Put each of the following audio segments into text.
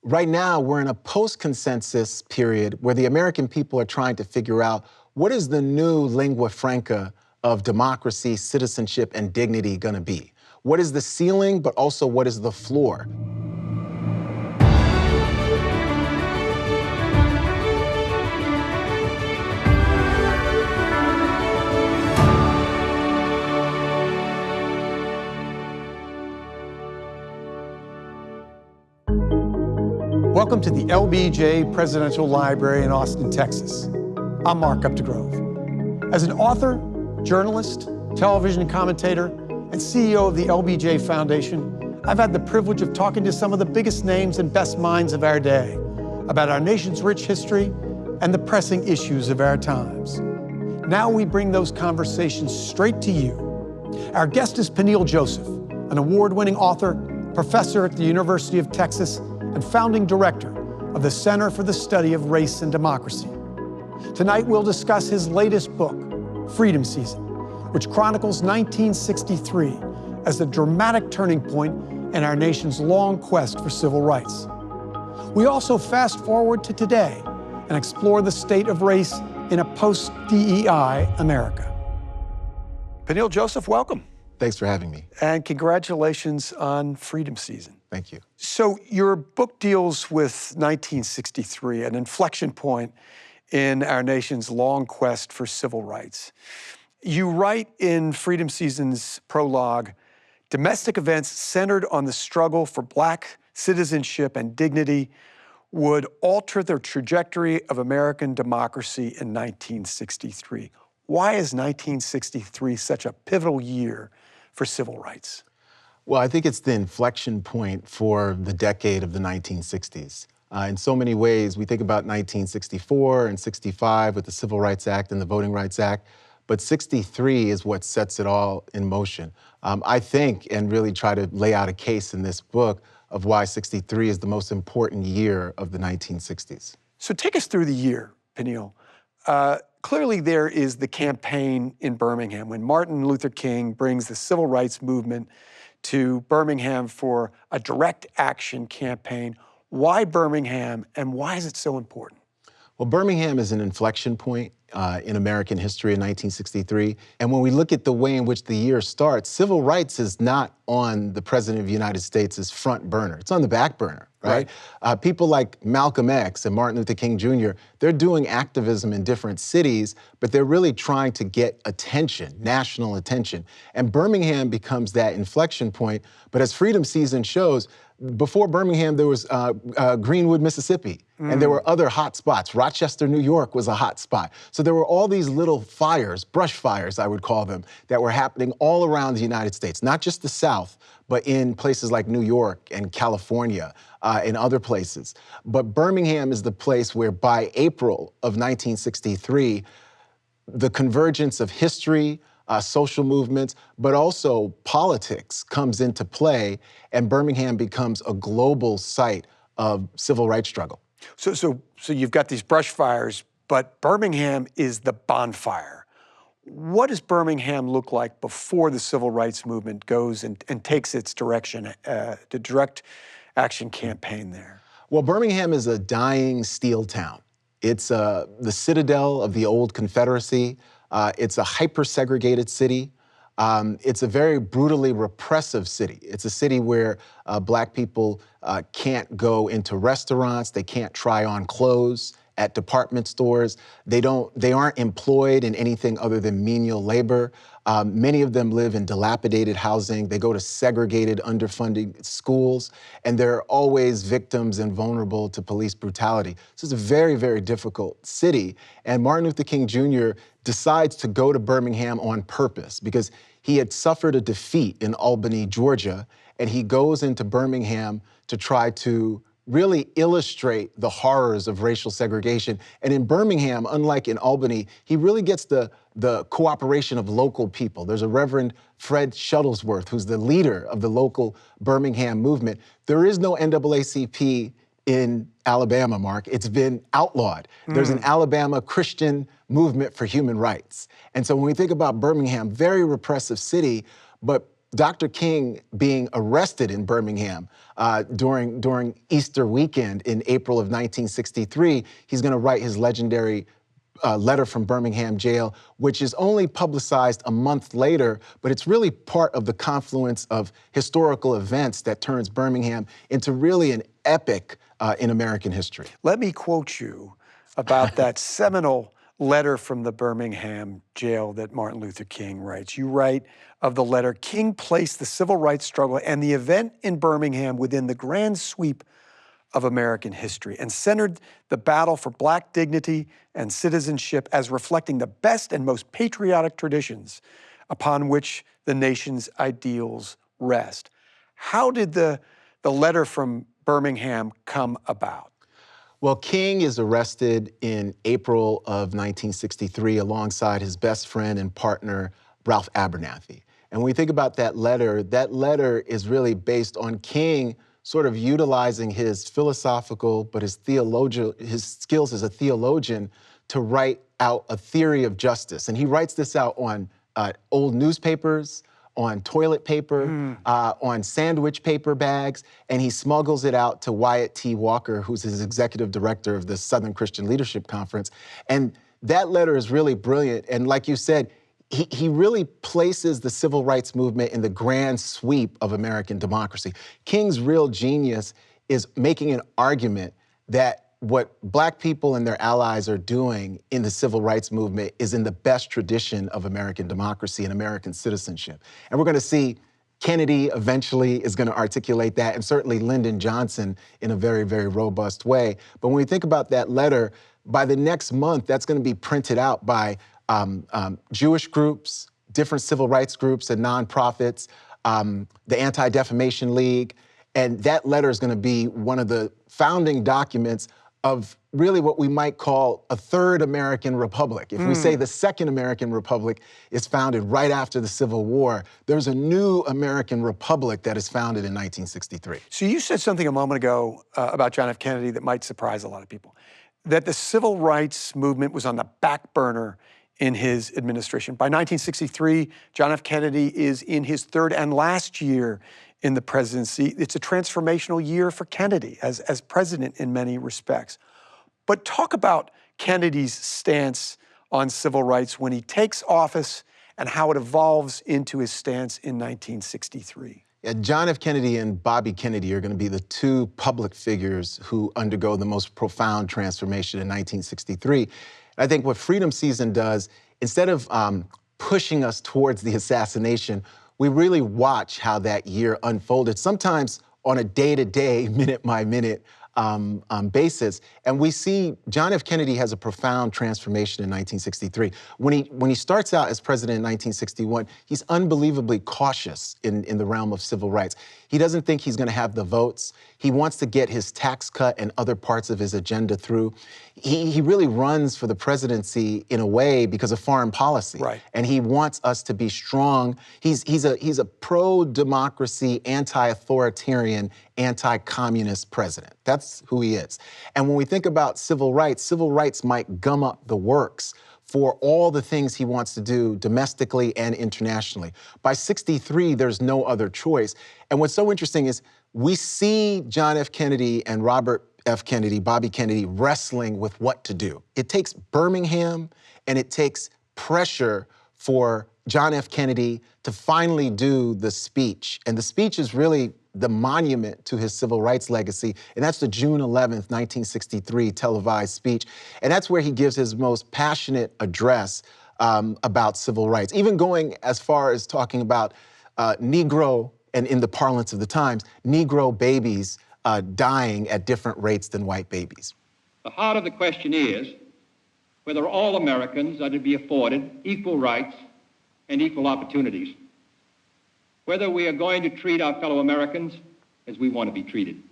Right now, we're in a post-consensus period where the American people are trying to figure out what is the new lingua franca of democracy, citizenship, and dignity gonna be? What is the ceiling, but also what is the floor? Welcome to the LBJ Presidential Library in Austin, Texas. I'm Mark Updegrove. As an author, journalist, television commentator, and CEO of the LBJ Foundation, I've had the privilege of talking to some of the biggest names and best minds of our day about our nation's rich history and the pressing issues of our times. Now we bring those conversations straight to you. Our guest is Peniel Joseph, an award-winning author, professor at the University of Texas, and founding director of the Center for the Study of Race and Democracy. Tonight, we'll discuss his latest book, Freedom Season, which chronicles 1963 as the dramatic turning point in our nation's long quest for civil rights. We also fast forward to today and explore the state of race in a post-DEI America. Peniel Joseph, welcome. Thanks for having me. And congratulations on Freedom Season. Thank you. So your book deals with 1963, an inflection point in our nation's long quest for civil rights. You write in Freedom Season's prologue, domestic events centered on the struggle for Black citizenship and dignity would alter the trajectory of American democracy in 1963. Why is 1963 such a pivotal year for civil rights? Well, I think it's the inflection point for the decade of the 1960s. In so many ways, we think about 1964 and 65 with the Civil Rights Act and the Voting Rights Act, but 63 is what sets it all in motion. I think, and really try to lay out a case in this book of why 63 is the most important year of the 1960s. So take us through the year, Peniel. Clearly there is the campaign in Birmingham when Martin Luther King brings the civil rights movement to Birmingham for a direct action campaign. Why Birmingham, and why is it so important? Well, Birmingham is an inflection point in American history in 1963. And when we look at the way in which the year starts, civil rights is not on the President of the United States' front burner. It's on the back burner, right? People like Malcolm X and Martin Luther King Jr., they're doing activism in different cities, but they're really trying to get attention, national attention. And Birmingham becomes that inflection point. But as Freedom Season shows, before Birmingham, there was Greenwood, Mississippi, and there were other hot spots. Rochester, New York was a hot spot. So there were all these little fires, brush fires, I would call them, that were happening all around the United States, not just the South, but in places like New York and California and other places. But Birmingham is the place where by April of 1963, the convergence of history, social movements, but also politics comes into play, and Birmingham becomes a global site of civil rights struggle. So you've got these brush fires, but Birmingham is the bonfire. What does Birmingham look like before the civil rights movement goes and takes its direction, the direct action campaign there? Well, Birmingham is a dying steel town. It's the citadel of the old Confederacy. It's a hyper-segregated city. It's a very brutally repressive city. It's a city where Black people can't go into restaurants, they can't try on clothes at department stores. They aren't employed in anything other than menial labor. Many of them live in dilapidated housing. They go to segregated, underfunded schools, and they're always victims and vulnerable to police brutality. So it's a very, very difficult city. And Martin Luther King Jr. decides to go to Birmingham on purpose because he had suffered a defeat in Albany, Georgia, and he goes into Birmingham to try to really illustrate the horrors of racial segregation. And in Birmingham, unlike in Albany, he really gets the cooperation of local people. There's a Reverend Fred Shuttlesworth, who's the leader of the local Birmingham movement. There is no NAACP in Alabama, Mark. It's been outlawed. There's an Alabama Christian movement for human rights. And so when we think about Birmingham, very repressive city, but Dr. King being arrested in Birmingham during Easter weekend in April of 1963, he's going to write his legendary letter from Birmingham jail, which is only publicized a month later, but it's really part of the confluence of historical events that turns Birmingham into really an epic in American history. Let me quote you about that seminal letter from the Birmingham jail that Martin Luther King writes. You write of the letter, King placed the civil rights struggle and the event in Birmingham within the grand sweep of American history and centered the battle for Black dignity and citizenship as reflecting the best and most patriotic traditions upon which the nation's ideals rest. How did the letter from Birmingham come about? Well, King is arrested in April of 1963 alongside his best friend and partner, Ralph Abernathy. And when we think about that letter is really based on King sort of utilizing his philosophical, but his skills as a theologian to write out a theory of justice. And he writes this out on old newspapers, on toilet paper, on sandwich paper bags, and he smuggles it out to Wyatt T. Walker, who's his executive director of the Southern Christian Leadership Conference. And that letter is really brilliant. And like you said, he really places the civil rights movement in the grand sweep of American democracy. King's real genius is making an argument that what Black people and their allies are doing in the civil rights movement is in the best tradition of American democracy and American citizenship. And we're going to see Kennedy eventually is going to articulate that, and certainly Lyndon Johnson in a very, very robust way. But when we think about that letter, by the next month, that's going to be printed out by Jewish groups, different civil rights groups and nonprofits, the Anti-Defamation League. And that letter is going to be one of the founding documents of really what we might call a third American republic. If we say the second American republic is founded right after the Civil War, there's a new American republic that is founded in 1963. So you said something a moment ago about John F. Kennedy that might surprise a lot of people, that the civil rights movement was on the back burner in his administration. By 1963, John F. Kennedy is in his third and last year in the presidency. It's a transformational year for Kennedy as president in many respects. But talk about Kennedy's stance on civil rights when he takes office and how it evolves into his stance in 1963. Yeah, John F. Kennedy and Bobby Kennedy are going to be the two public figures who undergo the most profound transformation in 1963. I think what Freedom Season does, instead of pushing us towards the assassination, we really watch how that year unfolded, sometimes on a day-to-day, minute-by-minute basis. And we see John F. Kennedy has a profound transformation in 1963. When he starts out as president in 1961, he's unbelievably cautious in the realm of civil rights. He doesn't think he's going to have the votes. He wants to get his tax cut and other parts of his agenda through. He really runs for the presidency in a way because of foreign policy. Right. And he wants us to be strong. He's a pro-democracy, anti-authoritarian, anti-communist president. That's who he is. And when we think about civil rights might gum up the works for all the things he wants to do domestically and internationally. By 63, there's no other choice. And what's so interesting is we see John F. Kennedy and Robert F. Kennedy, Bobby Kennedy, wrestling with what to do. It takes Birmingham and it takes pressure for John F. Kennedy to finally do the speech. And the speech is really the monument to his civil rights legacy, and that's the June 11th, 1963 televised speech. And that's where he gives his most passionate address about civil rights, even going as far as talking about Negro, and in the parlance of the times, Negro babies dying at different rates than white babies. The heart of the question is whether all Americans are to be afforded equal rights and equal opportunities, whether we are going to treat our fellow Americans as we want to be treated.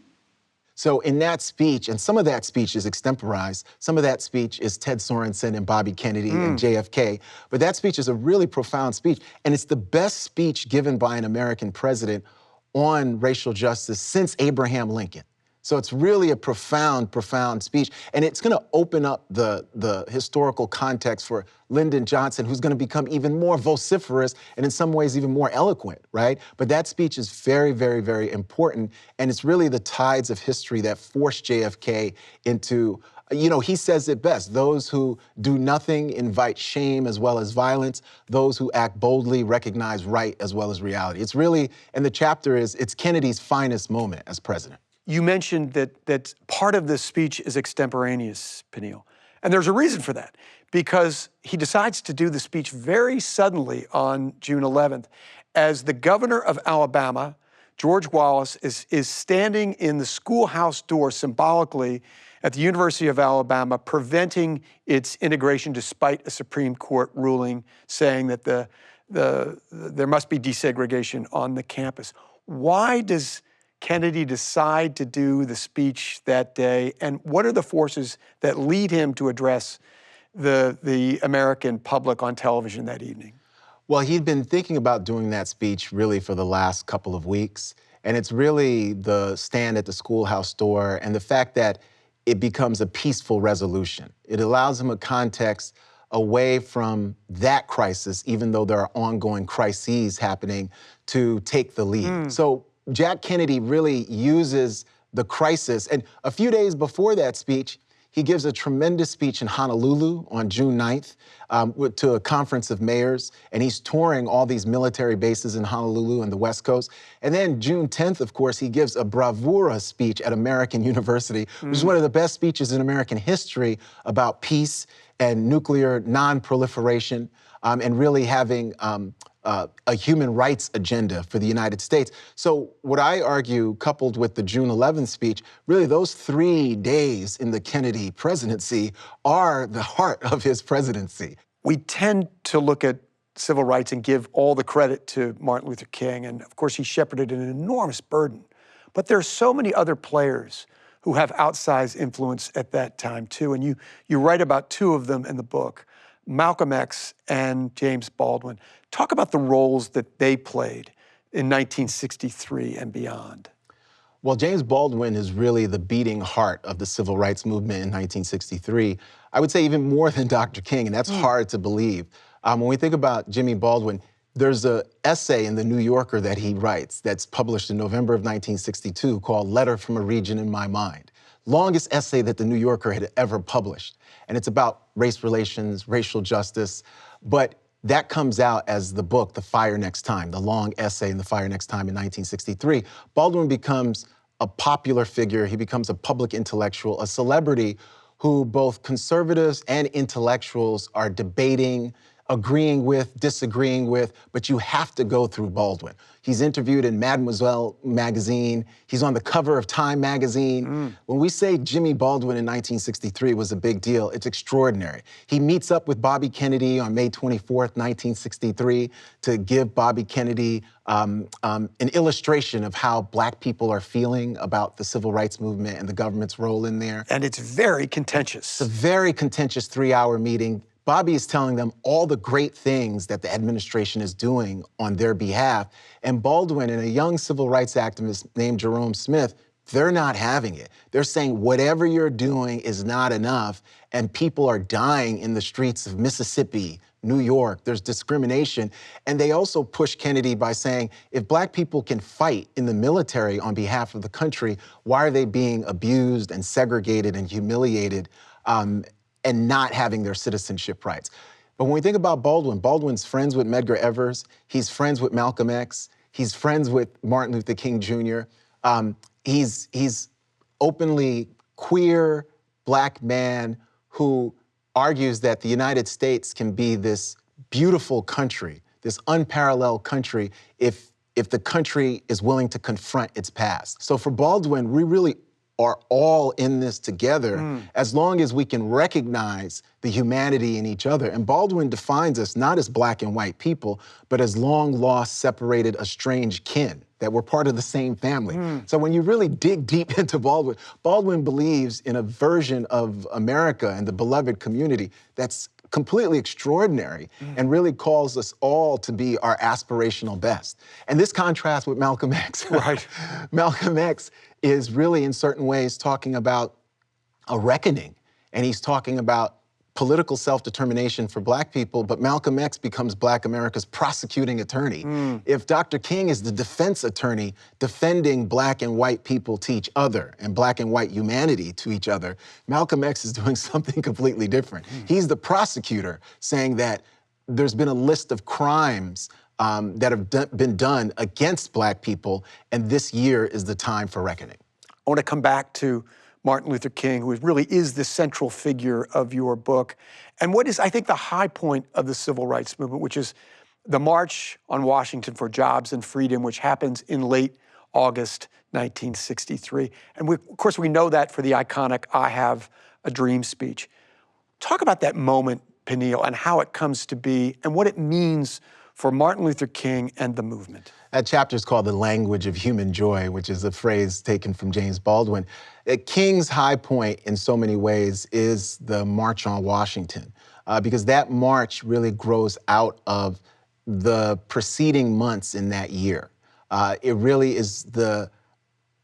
So in that speech, and some of that speech is extemporized, some of that speech is Ted Sorensen and Bobby Kennedy and JFK, but that speech is a really profound speech, and it's the best speech given by an American president on racial justice since Abraham Lincoln. So it's really a profound, profound speech. And it's going to open up the historical context for Lyndon Johnson, who's going to become even more vociferous and in some ways even more eloquent, right? But that speech is very, very, very important. And it's really the tides of history that forced JFK into, you know, he says it best: those who do nothing invite shame as well as violence. Those who act boldly recognize right as well as reality. It's really, and the chapter is, it's Kennedy's finest moment as president. You mentioned that part of this speech is extemporaneous, Peniel. And there's a reason for that, because he decides to do the speech very suddenly on June 11th, as the governor of Alabama, George Wallace, is standing in the schoolhouse door symbolically at the University of Alabama, preventing its integration despite a Supreme Court ruling saying that there must be desegregation on the campus. Why does Kennedy decide to do the speech that day, and what are the forces that lead him to address the American public on television that evening? Well, he'd been thinking about doing that speech really for the last couple of weeks, and it's really the stand at the schoolhouse door and the fact that it becomes a peaceful resolution. It allows him a context away from that crisis, even though there are ongoing crises happening, to take the lead. So Jack Kennedy really uses the crisis. And a few days before that speech, he gives a tremendous speech in Honolulu on June 9th to a conference of mayors. And he's touring all these military bases in Honolulu and the West Coast. And then June 10th, of course, he gives a bravura speech at American University, which is one of the best speeches in American history about peace and nuclear non-proliferation, and really having a human rights agenda for the United States. So what I argue, coupled with the June 11th speech, really those 3 days in the Kennedy presidency are the heart of his presidency. We tend to look at civil rights and give all the credit to Martin Luther King, and of course he shepherded an enormous burden. But there are so many other players who have outsized influence at that time too, and you write about 2 of them in the book, Malcolm X and James Baldwin. Talk about the roles that they played in 1963 and beyond. Well, James Baldwin is really the beating heart of the civil rights movement in 1963. I would say even more than Dr. King, and that's hard to believe. When we think about Jimmy Baldwin, there's an essay in the New Yorker that he writes that's published in November of 1962 called Letter from a Region in My Mind. Longest essay that the New Yorker had ever published. And it's about race relations, racial justice, but that comes out as the book, The Fire Next Time, the long essay in The Fire Next Time in 1963. Baldwin becomes a popular figure. He becomes a public intellectual, a celebrity who both conservatives and intellectuals are debating, agreeing with, disagreeing with, but you have to go through Baldwin. He's interviewed in Mademoiselle magazine. He's on the cover of Time magazine. When we say Jimmy Baldwin in 1963 was a big deal, it's extraordinary. He meets up with Bobby Kennedy on May 24th, 1963, to give Bobby Kennedy an illustration of how Black people are feeling about the civil rights movement and the government's role in there. And it's very contentious. It's a very contentious 3-hour meeting. Bobby is telling them all the great things that the administration is doing on their behalf. And Baldwin and a young civil rights activist named Jerome Smith, they're not having it. They're saying whatever you're doing is not enough, and people are dying in the streets of Mississippi, New York. There's discrimination. And they also push Kennedy by saying, if Black people can fight in the military on behalf of the country, why are they being abused and segregated and humiliated and not having their citizenship rights? But when we think about Baldwin, Baldwin's friends with Medgar Evers, he's friends with Malcolm X, he's friends with Martin Luther King Jr. He's openly queer Black man who argues that the United States can be this beautiful country, this unparalleled country, if the country is willing to confront its past. So for Baldwin, we really are all in this together as long as we can recognize the humanity in each other. And Baldwin defines us not as Black and white people, but as long lost, separated, estranged kin, that we're part of the same family. So when you really dig deep into Baldwin, Baldwin believes in a version of America and the beloved community that's completely extraordinary and really calls us all to be our aspirational best. And this contrasts with Malcolm X. Right. Malcolm X is really in certain ways talking about a reckoning. And he's talking about political self-determination for black people, but Malcolm X becomes Black America's prosecuting attorney. If Dr. King is the defense attorney defending black and white people to each other and black and white humanity to each other, Malcolm X is doing something completely different. He's the prosecutor saying that there's been a list of crimes that have been done against black people, and this year is the time for reckoning. I want to come back to Martin Luther King, who really is the central figure of your book, and what is, I think, the high point of the civil rights movement, which is the March on Washington for Jobs and Freedom, which happens in late August 1963. And of course, we know that for the iconic "I Have a Dream" speech. Talk about that moment, Peniel, and how it comes to be and what it means for Martin Luther King and the movement. That chapter is called The Language of Human Joy, which is a phrase taken from James Baldwin. King's high point in so many ways is the March on Washington, because that march really grows out of the preceding months in that year. It really is the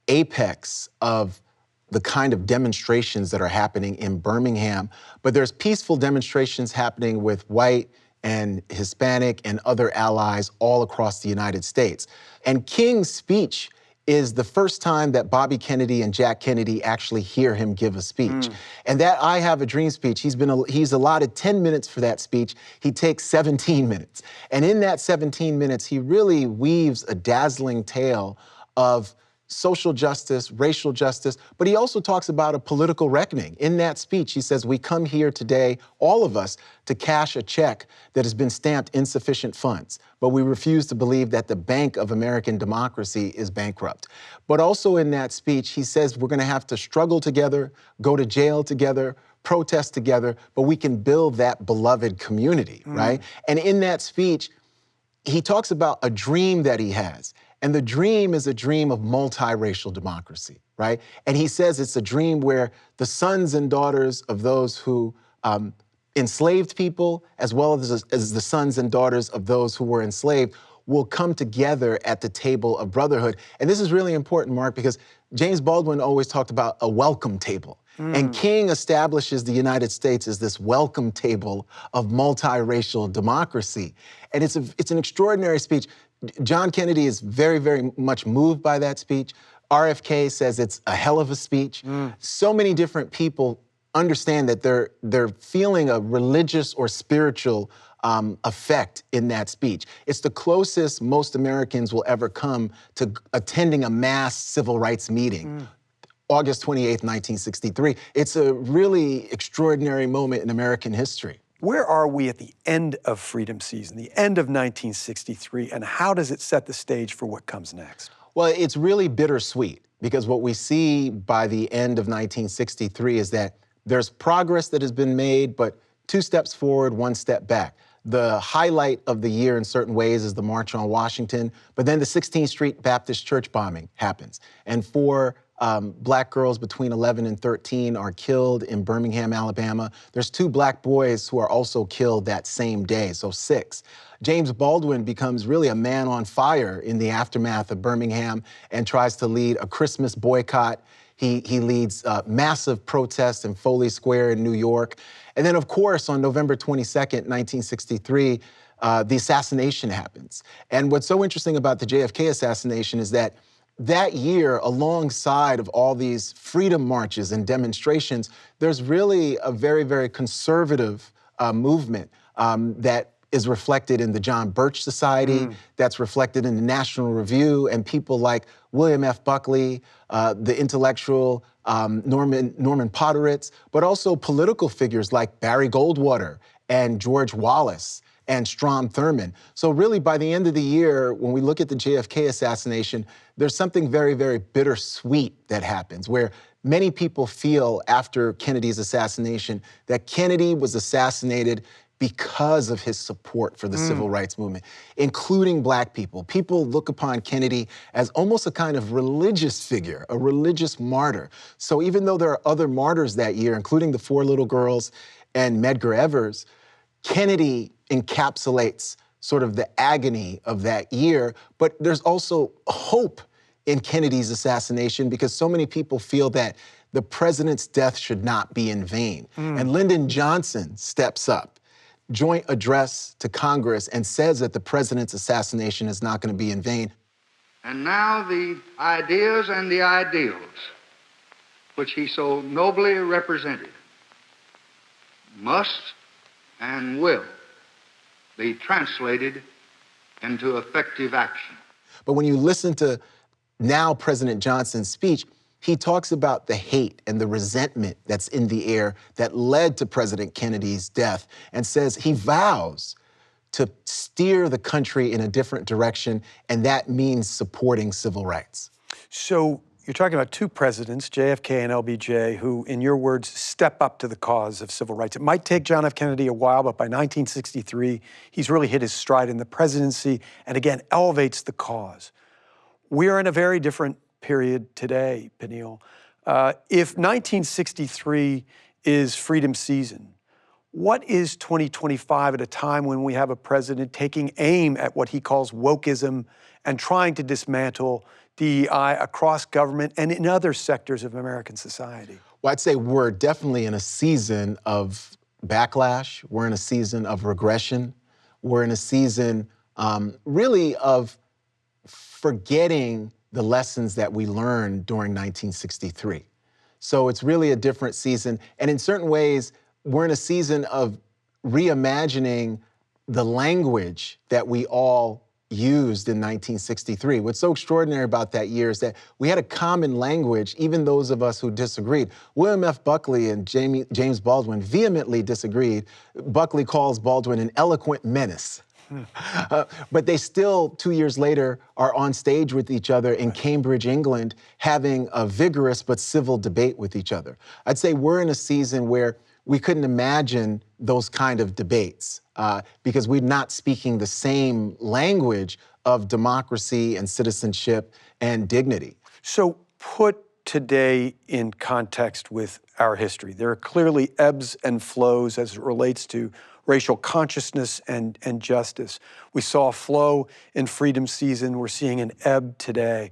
apex of the kind of demonstrations that are happening in Birmingham, but there's peaceful demonstrations happening with white and Hispanic and other allies all across the United States. And King's speech is the first time that Bobby Kennedy and Jack Kennedy actually hear him give a speech. And that "I Have a Dream" speech, he's allotted 10 minutes for that speech. He takes 17 minutes. And in that 17 minutes, he really weaves a dazzling tale of social justice, racial justice, but he also talks about a political reckoning. In that speech, he says, "We come here today, all of us, to cash a check that has been stamped insufficient funds, but we refuse to believe that the bank of American democracy is bankrupt." But also in that speech, he says we're gonna have to struggle together, go to jail together, protest together, but we can build that beloved community, right? And in that speech, he talks about a dream that he has. And the dream is a dream of multiracial democracy, right? And he says it's a dream where the sons and daughters of those who enslaved people, as well as the sons and daughters of those who were enslaved, will come together at the table of brotherhood. And this is really important, Mark, because James Baldwin always talked about a welcome table. And King establishes the United States as this welcome table of multiracial democracy. And it's an extraordinary speech. John Kennedy is very, very much moved by that speech. RFK says it's a hell of a speech. So many different people understand that they're feeling a religious or spiritual effect in that speech. It's the closest most Americans will ever come to attending a mass civil rights meeting. August 28th, 1963. It's a really extraordinary moment in American history. Where are we at the end of freedom season, the end of 1963, and how does it set the stage for what comes next? Well, it's really bittersweet, because what we see by the end of 1963 is that there's progress that has been made, but 2 steps forward, 1 step back. The highlight of the year in certain ways is the March on Washington, but then the 16th Street Baptist Church bombing happens. And 4 black girls between 11 and 13 are killed in Birmingham, Alabama. There's 2 black boys who are also killed that same day, so 6. James Baldwin becomes really a man on fire in the aftermath of Birmingham and tries to lead a Christmas boycott. He leads massive protests in Foley Square in New York. And then, of course, on November 22nd, 1963, the assassination happens. And what's so interesting about the JFK assassination is that year, alongside of all these freedom marches and demonstrations, there's really a very, very conservative movement that is reflected in the John Birch Society, that's reflected in the National Review, and people like William F. Buckley, the intellectual Norman Podhoretz, but also political figures like Barry Goldwater and George Wallace and Strom Thurmond. So really, by the end of the year, when we look at the JFK assassination, there's something very, very bittersweet that happens, where many people feel after Kennedy's assassination that Kennedy was assassinated because of his support for the civil rights movement, including black people. People look upon Kennedy as almost a kind of religious figure, a religious martyr. So even though there are other martyrs that year, including the 4 little girls and Medgar Evers, Kennedy encapsulates sort of the agony of that year, but there's also hope in Kennedy's assassination because so many people feel that the president's death should not be in vain. And Lyndon Johnson steps up, joint address to Congress, and says that the president's assassination is not going to be in vain. And now the ideas and the ideals which he so nobly represented must and will be translated into effective action. But when you listen to now President Johnson's speech, he talks about the hate and the resentment that's in the air that led to President Kennedy's death, and says he vows to steer the country in a different direction, and that means supporting civil rights. So you're talking about two presidents, JFK and LBJ, who, in your words, step up to the cause of civil rights. It might take John F. Kennedy a while, but by 1963, he's really hit his stride in the presidency and, again, elevates the cause. We're in a very different period today, Peniel. If 1963 is freedom season, what is 2025 at a time when we have a president taking aim at what he calls wokeism and trying to dismantle DEI across government and in other sectors of American society? Well, I'd say we're definitely in a season of backlash. We're in a season of regression. We're in a season really of forgetting the lessons that we learned during 1963. So it's really a different season. And in certain ways, we're in a season of reimagining the language that we all used in 1963. What's so extraordinary about that year is that we had a common language, even those of us who disagreed. William F. Buckley and James Baldwin vehemently disagreed. Buckley calls Baldwin an eloquent menace. But they still, 2 years later, are on stage with each other in Cambridge, England, having a vigorous but civil debate with each other. I'd say we're in a season where we couldn't imagine those kind of debates because we're not speaking the same language of democracy and citizenship and dignity. So put today in context with our history. There are clearly ebbs and flows as it relates to racial consciousness and justice. We saw a flow in freedom season. We're seeing an ebb today.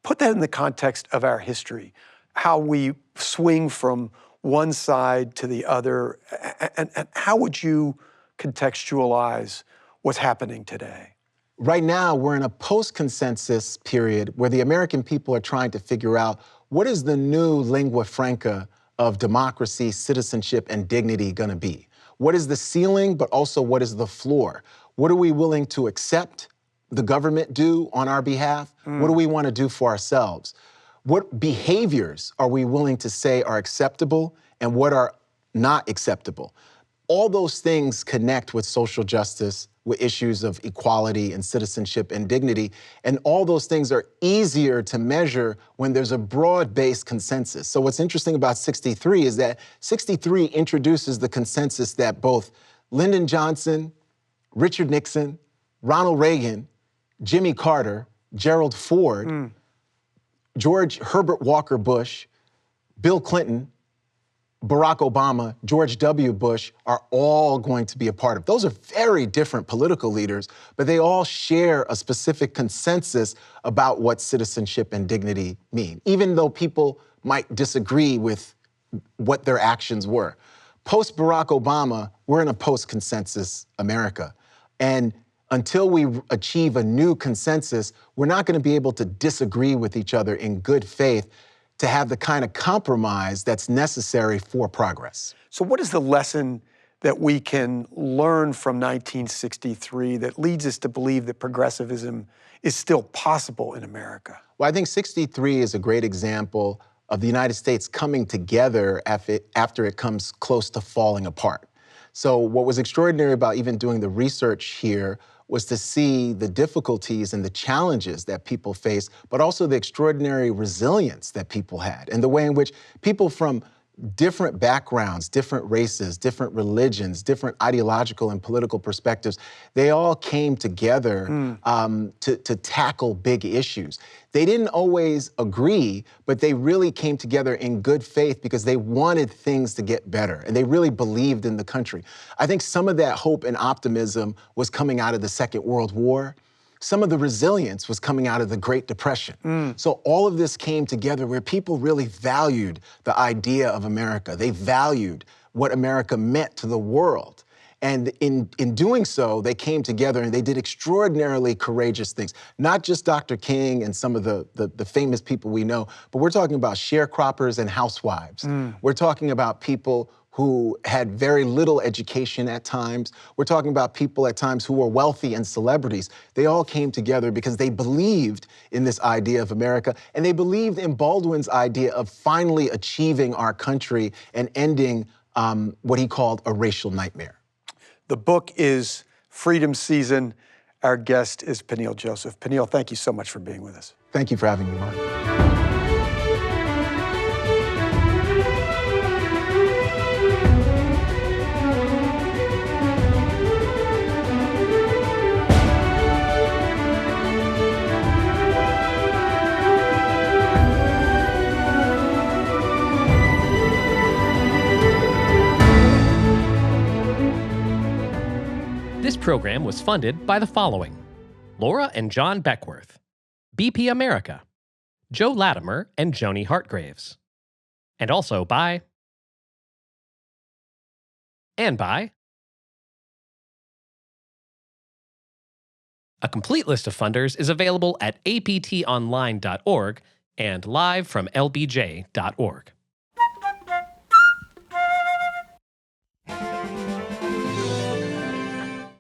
Put that in the context of our history, how we swing from one side to the other, and how would you contextualize what's happening today? Right now, we're in a post-consensus period where the American people are trying to figure out what is the new lingua franca of democracy, citizenship, and dignity gonna be? What is the ceiling, but also what is the floor? What are we willing to accept the government do on our behalf? What do we want to do for ourselves? What behaviors are we willing to say are acceptable and what are not acceptable? All those things connect with social justice, with issues of equality and citizenship and dignity. And all those things are easier to measure when there's a broad-based consensus. So what's interesting about 63 is that 63 introduces the consensus that both Lyndon Johnson, Richard Nixon, Ronald Reagan, Jimmy Carter, Gerald Ford, George Herbert Walker Bush, Bill Clinton, Barack Obama, George W. Bush are all going to be a part of. Those are very different political leaders, but they all share a specific consensus about what citizenship and dignity mean, even though people might disagree with what their actions were. Post Barack Obama, we're in a post-consensus America. And until we achieve a new consensus, we're not going to be able to disagree with each other in good faith to have the kind of compromise that's necessary for progress. So what is the lesson that we can learn from 1963 that leads us to believe that progressivism is still possible in America? Well, I think 63 is a great example of the United States coming together after it comes close to falling apart. So what was extraordinary about even doing the research here was to see the difficulties and the challenges that people face, but also the extraordinary resilience that people had and the way in which people from different backgrounds, different races, different religions, different ideological and political perspectives, they all came together to tackle big issues. They didn't always agree, but they really came together in good faith because they wanted things to get better and they really believed in the country. I think some of that hope and optimism was coming out of the Second World War, some of the resilience was coming out of the Great Depression. So all of this came together where people really valued the idea of America. They valued what America meant to the world. And in doing so, they came together and they did extraordinarily courageous things. Not just Dr. King and some of the famous people we know, but we're talking about sharecroppers and housewives. We're talking about people who had very little education at times. We're talking about people at times who were wealthy and celebrities. They all came together because they believed in this idea of America, and they believed in Baldwin's idea of finally achieving our country and ending what he called a racial nightmare. The book is Freedom Season. Our guest is Peniel Joseph. Peniel, thank you so much for being with us. Thank you for having me, Mark. This program was funded by the following: Laura and John Beckworth, BP America, Joe Latimer and Joni Hartgraves, and also by A complete list of funders is available at aptonline.org and live from lbj.org.